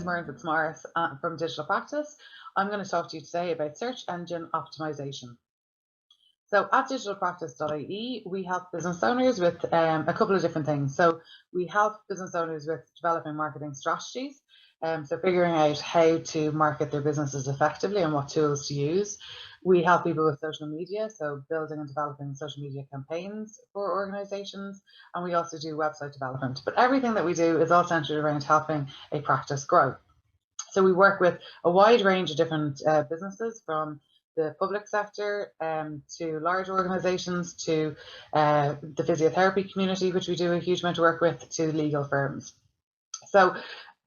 Murray Fitzmaurice from Digital Practice. I'm going to talk to you today about search engine optimization. So at digitalpractice.ie, we help business owners with a couple of different things. So we help business owners with developing marketing strategies, so figuring out how to market their businesses effectively and what tools to use. We help people with social media, so building and developing social media campaigns for organizations, and we also do website development. But everything that we do is all centered around helping a practice grow. So we work with a wide range of different businesses, from the public sector to large organizations, to the physiotherapy community, which we do a huge amount of work with, to legal firms. So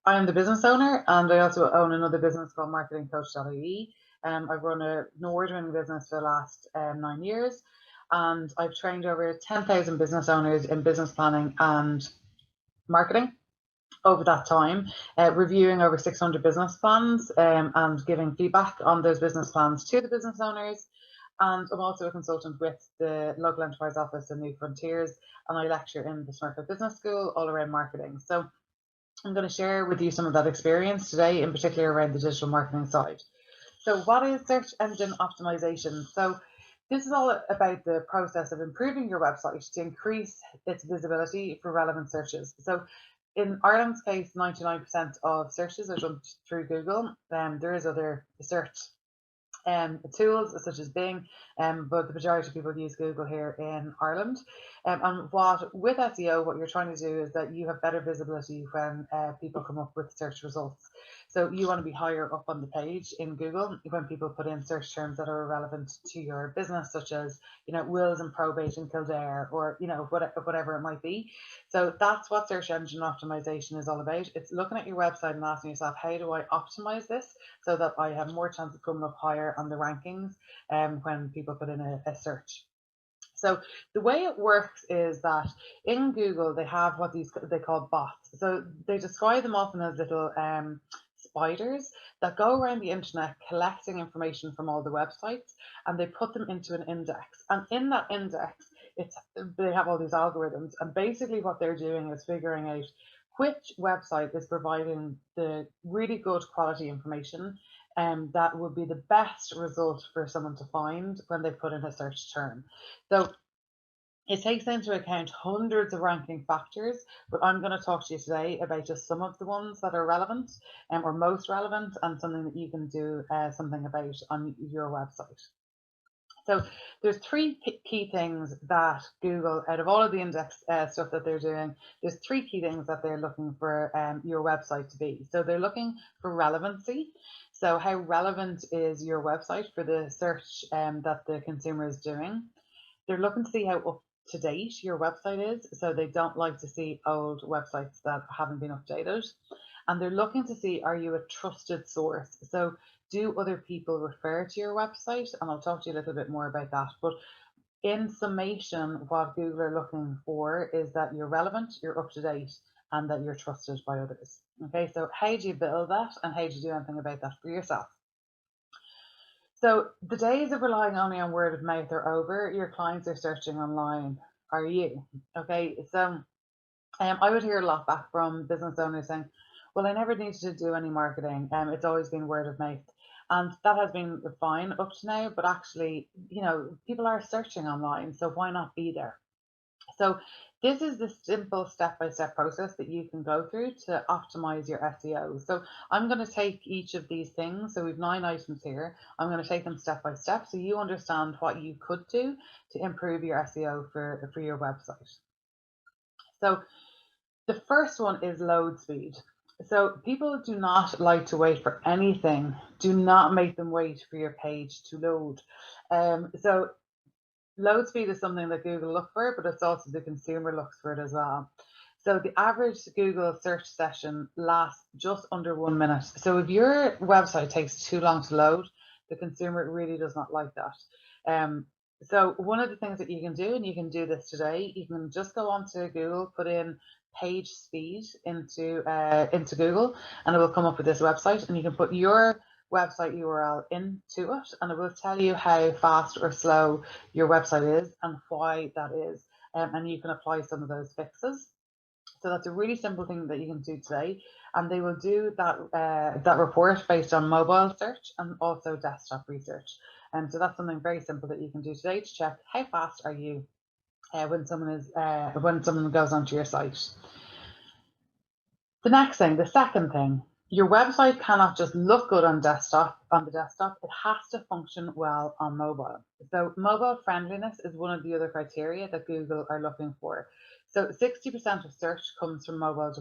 I'm the business owner, and I also own another business called marketingcoach.ie. I've run an award-winning business for the last 9 years, and I've trained over 10,000 business owners in business planning and marketing over that time, reviewing over 600 business plans and giving feedback on those business plans to the business owners. And I'm also a consultant with the Local Enterprise Office in New Frontiers, and I lecture in the Smurfit Business School all around marketing. So I'm going to share with you some of that experience today, in particular around the digital marketing side. So what is search engine optimization? So this is all about the process of improving your website to increase its visibility for relevant searches. So in Ireland's case, 99% of searches are done through Google. There is other search tools such as Bing, but the majority of people use Google here in Ireland. And with SEO, what you're trying to do is that you have better visibility when people come up with search results. So you want to be higher up on the page in Google when people put in search terms that are relevant to your business, such as, wills and probate in Kildare, or, whatever it might be. So that's what search engine optimization is all about. It's looking at your website and asking yourself, how do I optimize this so that I have more chance of coming up higher on the rankings when people put in a search. So the way it works is that in Google, they have what they call bots. So they describe them often as little spiders that go around the internet collecting information from all the websites, and they put them into an index. And in that index, they have all these algorithms, and basically what they're doing is figuring out which website is providing the really good quality information that would be the best result for someone to find when they put in a search term. So it takes into account hundreds of ranking factors, but I'm going to talk to you today about just some of the ones that are relevant or most relevant, and something that you can do something about on your website. So there's three key things that Google, out of all of the index stuff that they're doing, there's three key things that they're looking for your website to be. So they're looking for relevancy. So how relevant is your website for the search that the consumer is doing? They're looking to see how up to date your website is. So they don't like to see old websites that haven't been updated. And they're looking to see, are you a trusted source? So do other people refer to your website? And I'll talk to you a little bit more about that. But in summation, what Google are looking for is that you're relevant, you're up to date, and that you're trusted by others. Okay, so how do you build that, and how do you do anything about that for yourself? So the days of relying only on word of mouth are over. Your clients are searching online. Are you? Okay, so I would hear a lot back from business owners saying, well, I never needed to do any marketing. It's always been word of mouth. And that has been fine up to now, but actually, people are searching online, so why not be there? So this is the simple step-by-step process that you can go through to optimize your SEO. So I'm going to take each of these things. So we've 9 items here. I'm going to take them step by step so you understand what you could do to improve your SEO for your website. So the first one is load speed. So people do not like to wait for anything. Do not make them wait for your page to load. So load speed is something that Google look for, but it's also the consumer looks for it as well. So the average Google search session lasts just under 1 minute. So if your website takes too long to load, the consumer really does not like that. So one of the things that you can do, and you can do this today, you can just go onto Google, put in page speed into Google, and it will come up with this website, and you can put your website URL into it, and it will tell you how fast or slow your website is and why that is, and you can apply some of those fixes. So that's a really simple thing that you can do today, and they will do that report based on mobile search and also desktop research. And so that's something very simple that you can do today to check how fast are you when someone goes onto your site. The second thing, your website cannot just look good on the desktop. It has to function well on mobile. So mobile friendliness is one of the other criteria that Google are looking for. So 60% of search comes from mobile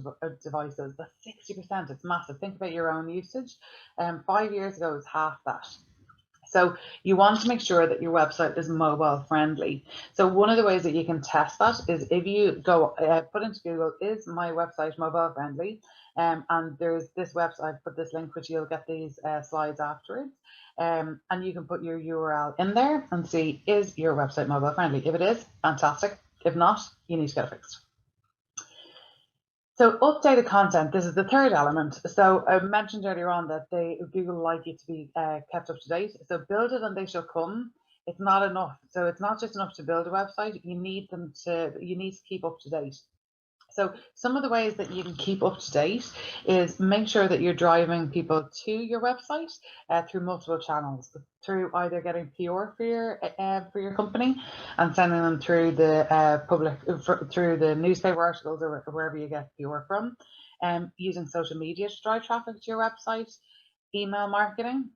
devices. That's 60%. It's massive. Think about your own usage. 5 years ago, it was half that. So you want to make sure that your website is mobile friendly. So one of the ways that you can test that is if you go put into Google, is my website mobile friendly? And there's this website, put this link, which you'll get these slides afterwards. And you can put your URL in there and see, is your website mobile friendly? If it is, fantastic. If not, you need to get it fixed. So updated content, this is the third element. So I mentioned earlier on that Google like you to be kept up to date. So build it and they shall come. It's not enough. So it's not just enough to build a website. You need to keep up to date. So some of the ways that you can keep up to date is make sure that you're driving people to your website through multiple channels, through either getting PR for your company and sending them through the through the newspaper articles or wherever you get PR from, using social media to drive traffic to your website, email marketing,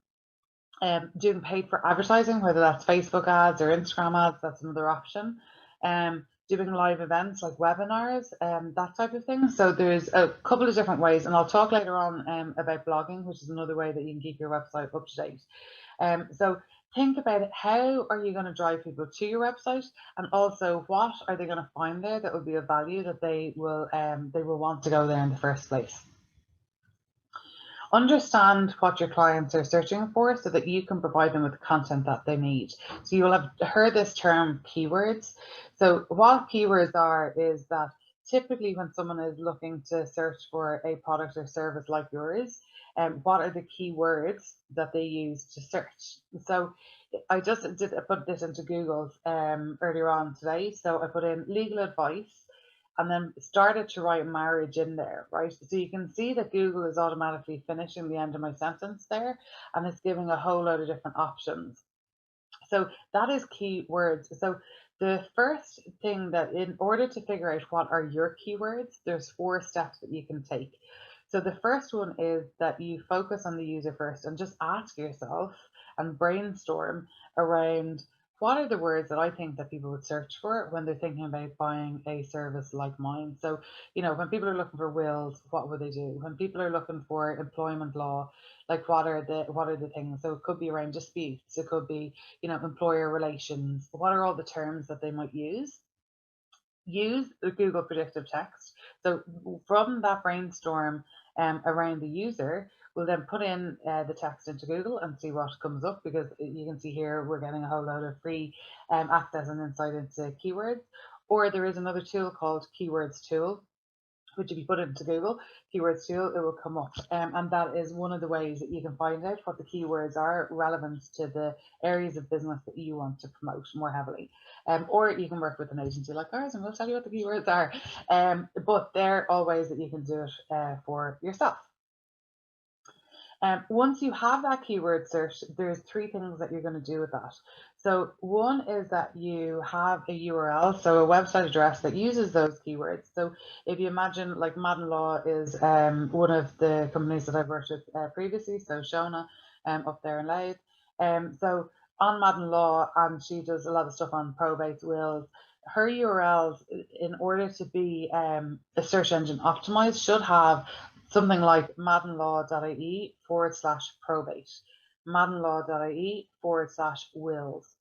doing paid for advertising, whether that's Facebook ads or Instagram ads, that's another option. Doing live events like webinars, that type of thing. So there's a couple of different ways, and I'll talk later on about blogging, which is another way that you can keep your website up to date. So think about it. How are you going to drive people to your website, and also what are they going to find there that will be of value that they will want to go there in the first place. Understand what your clients are searching for so that you can provide them with the content that they need. So you will have heard this term keywords. So what keywords are is that typically when someone is looking to search for a product or service like yours, what are the keywords that they use to search? So I put this into Google earlier on today. So I put in legal advice and then started to write marriage in there, right? So you can see that Google is automatically finishing the end of my sentence there, and it's giving a whole load of different options. So that is keywords. So the first thing that in order to figure out what are your keywords, there's 4 steps that you can take. So the first one is that you focus on the user first and just ask yourself and brainstorm around what are the words that I think that people would search for when they're thinking about buying a service like mine. So, when people are looking for wills, what would they do? When people are looking for employment law, like what are the things? So it could be around disputes, it could be, employer relations. What are all the terms that they might use? Use the Google predictive text. So from that brainstorm around the user, we'll then put in the text into Google and see what comes up, because you can see here we're getting a whole load of free access and insight into keywords. Or there is another tool called Keywords Tool, which if you put it into Google, Keywords Tool, it will come up. And that is one of the ways that you can find out what the keywords are relevant to the areas of business that you want to promote more heavily. Or you can work with an agency like ours and we'll tell you what the keywords are. But they're all ways that you can do it for yourself. Once you have that keyword search, there's 3 things that you're going to do with that. So one is that you have a URL, so a website address that uses those keywords. So if you imagine, like Madden Law is one of the companies that I've worked with previously, so Shona up there in Louth. So on Madden Law, and she does a lot of stuff on probate, wills. Her URLs, in order to be a search engine optimized, should have something like maddenlaw.ie/probate, maddenlaw.ie/wills,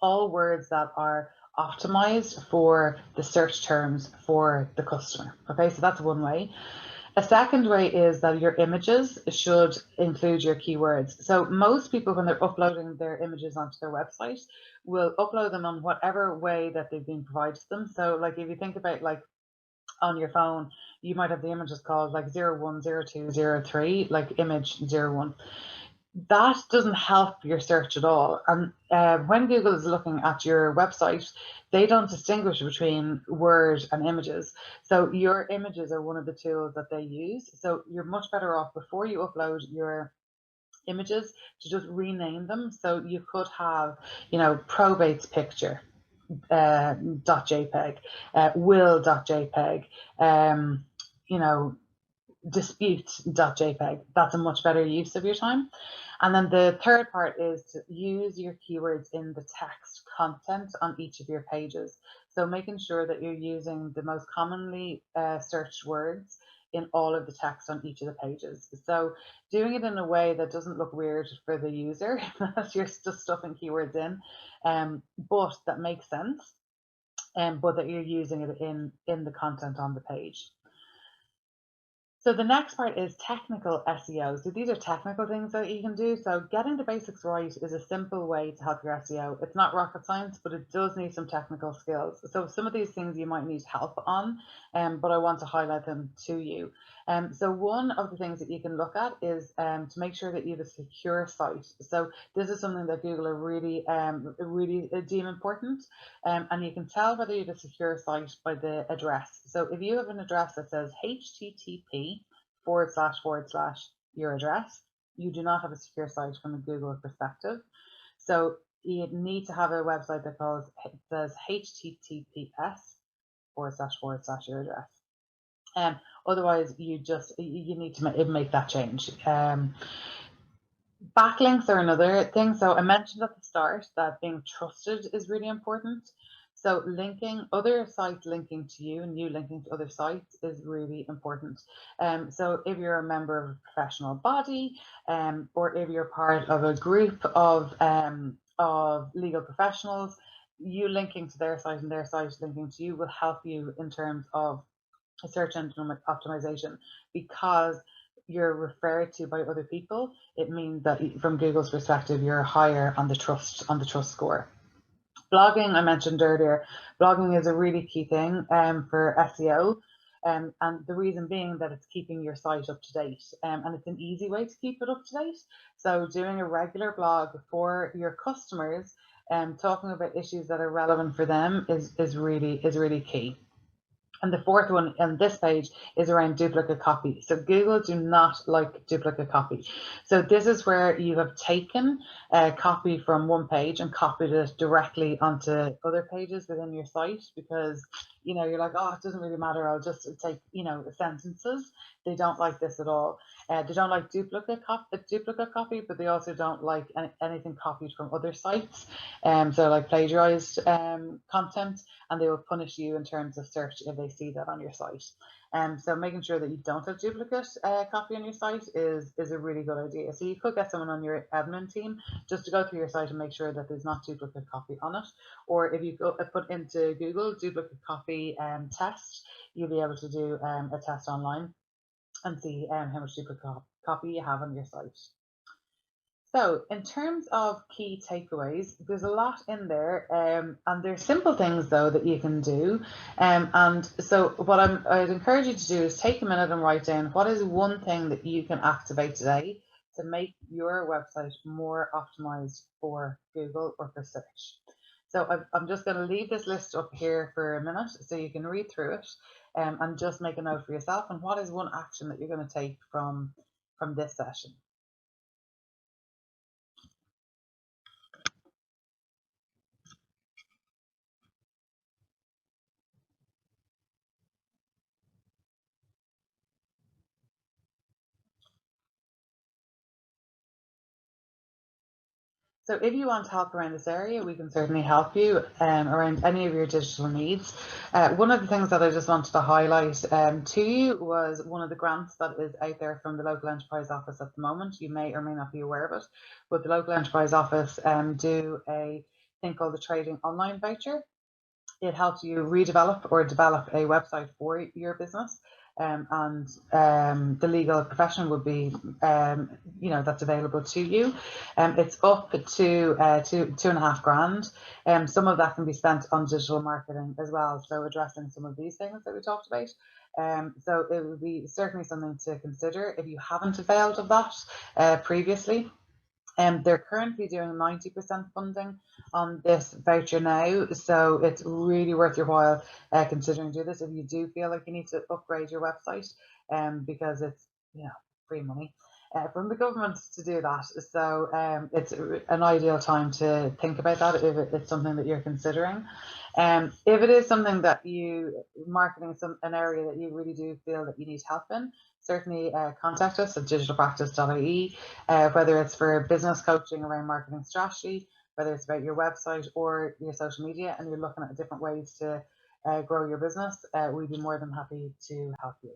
all words that are optimized for the search terms for the customer. Okay, so that's one way. A second way is that your images should include your keywords. So most people, when they're uploading their images onto their website, will upload them on whatever way that they've been provided to them. So like if you think about like on your phone, you might have the images called like 010203, like image 01. that doesn't help your search at all. And when Google is looking at your website, they don't distinguish between words and images. So your images are one of the tools that they use. So you're much better off before you upload your images to just rename them. So you could have, probate's picture, .jpg, will.jpg, you know, dispute.jpg. That's a much better use of your time. And then the third part is to use your keywords in the text content on each of your pages. So making sure that you're using the most commonly searched words in all of the text on each of the pages. So doing it in a way that doesn't look weird for the user, as you're just stuffing keywords in, but that makes sense, but that you're using it in the content on the page. So the next part is technical SEO. So these are technical things that you can do. So getting the basics right is a simple way to help your SEO. It's not rocket science, but it does need some technical skills. So some of these things you might need help on, but I want to highlight them to you. So one of the things that you can look at is to make sure that you have a secure site. So this is something that Google are really deem important, and you can tell whether you have a secure site by the address. So if you have an address that says HTTP / your address, you do not have a secure site from a Google perspective. So you need to have a website that says HTTPS / your address. Otherwise, you need to make that change. Backlinks are another thing. So I mentioned at the start that being trusted is really important. So other sites linking to you and you linking to other sites is really important. So if you're a member of a professional body, or if you're part of a group of legal professionals, you linking to their site and their site linking to you will help you in terms of search engine optimization, because you're referred to by other people. It means that from Google's perspective, you're higher on the trust score. Blogging, I mentioned earlier, blogging is a really key thing for SEO. And the reason being that it's keeping your site up to date, and it's an easy way to keep it up to date. So doing a regular blog for your customers, talking about issues that are relevant for them is really key. And the fourth one on this page is around duplicate copy. So Google do not like duplicate copy. So this is where you have taken a copy from one page and copied it directly onto other pages within your site, because you're like, oh, it doesn't really matter, I'll just take sentences. They don't like this at all. They don't like duplicate copy, but they also don't like anything copied from other sites. So like plagiarized content, and they will punish you in terms of search if they see that on your site. So making sure that you don't have duplicate copy on your site is a really good idea. So you could get someone on your admin team just to go through your site and make sure that there's not duplicate copy on it. Or if you put into Google duplicate copy test, you'll be able to do a test online and see how much duplicate copy you have on your site. So, in terms of key takeaways, there's a lot in there, and there's simple things though that you can do. And so, what I'd encourage you to do is take a minute and write down what is one thing that you can activate today to make your website more optimized for Google or for search. So, I'm just going to leave this list up here for a minute so you can read through it, and just make a note for yourself. And what is one action that you're going to take from this session? So if you want help around this area, we can certainly help you around any of your digital needs. One of the things that I just wanted to highlight to you was one of the grants that is out there from the local enterprise office at the moment. You may or may not be aware of it, but the local enterprise office do a thing called the Trading Online Voucher. It helps you redevelop or develop a website for your business. And the legal profession would be, that's available to you. It's up to $2.5 grand. Some of that can be spent on digital marketing as well, so addressing some of these things that we talked about. So it would be certainly something to consider if you haven't availed of that previously. They're currently doing 90% funding on this voucher now, so it's really worth your while considering do this if you do feel like you need to upgrade your website, because it's free money from the government to do that. So it's an ideal time to think about that if it's something that you're considering. If it is something that marketing an area that you really do feel that you need help in, certainly contact us at digitalpractice.ie, whether it's for business coaching around marketing strategy, whether it's about your website or your social media, and you're looking at different ways to grow your business, we'd be more than happy to help you.